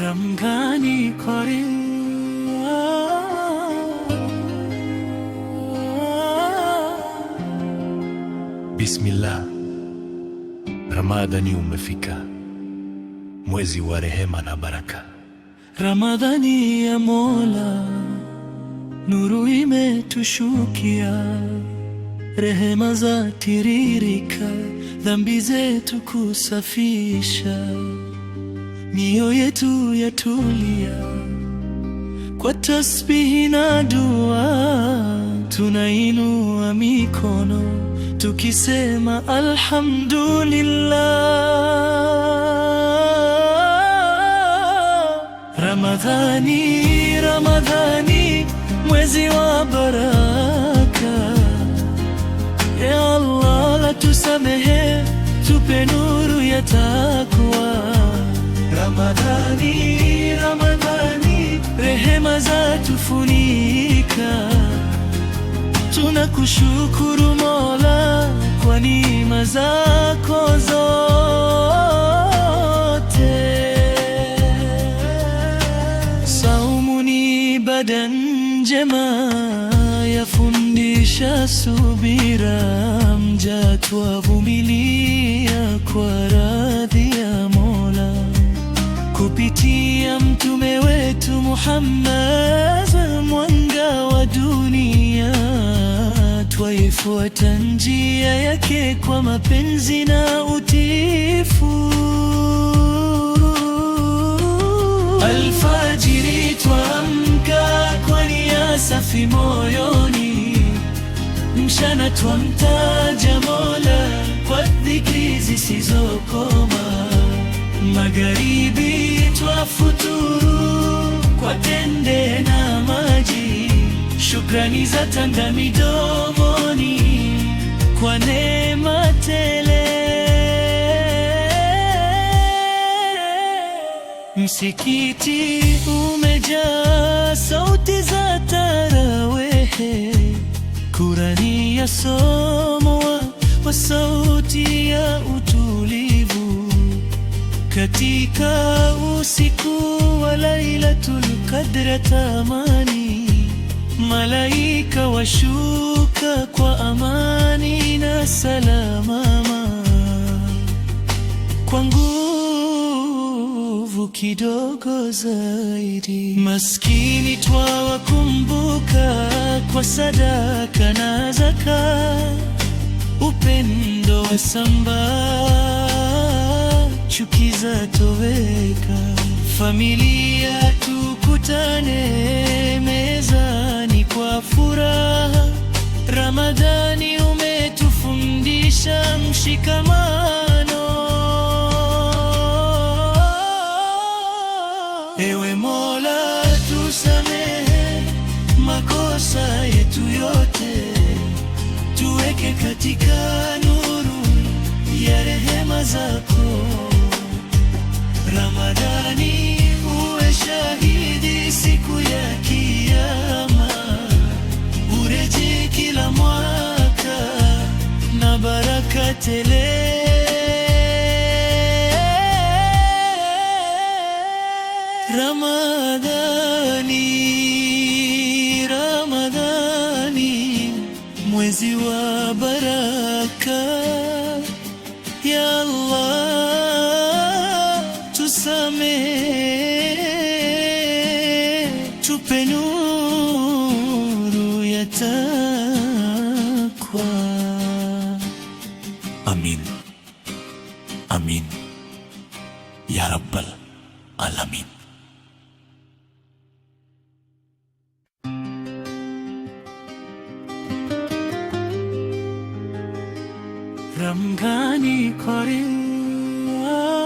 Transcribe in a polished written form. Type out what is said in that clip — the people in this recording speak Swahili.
Ramgani Kore. Bismillah, Ramadhani umefika, mwezi wa rehema na baraka. Ramadhani ya Mola, nuru imetushukia, rehema za tiririka, dhambi zetu kusafisha, mioyo yetu yatulia, kwa tasbihi na dua tunainua mikono tukisema alhamdulillah. Ramadhani, Ramadhani, mwezi wa baraka. Ya Allah, la tusamehe, tupe nuru ya takwa. Ramadhani, Ramadhani, rehema za tufunika. Tunakushukuru Mola kwa neema zako zote. Saumu ni ibada njema, yafundisha subira, mja twavumilia kwa radhi ya Mola. Kupitia mtume wetu Muhammad, mwanga wa dunia, twaifuata njia yake kwa mapenzi na utiifu. Alfajiri twaamka kwa nia safi moyoni, mchana twamtaja Mola kwa dhikri zisizokoma, magharibi twafuturu kwa tende na maji, shukrani za tanga midomoni kwa neema tele. Msikiti umejaa sauti za tarawehe, Kurani ya somwa kwa sauti ya utulivu. Katika usiku wa Lailatul Qadr tamani, malaika washuka kwa amani na salama. Kwa nguvu kidogo zaidi, maskini twawakumbuka kwa sadaka na zaka. Upendo wasambaa, chuki zatoweka, familia tukutane mezani kwa furaha. Ramadhani umetufundisha mshikamano. Ewe Mola, tusamehe makosa yetu yote, tuweke katika nuru ya rehema zako. Ramadhani uwe shahidi siku ya Kiyama, ureje kila mwaka na baraka tele. Ramadhani, Ramadhani, mwezi wa baraka. Ya Allah, tusamehe, tupe nuru ya takwa. Amin, amin ya Rabbal Alamin. Ramgani Kore.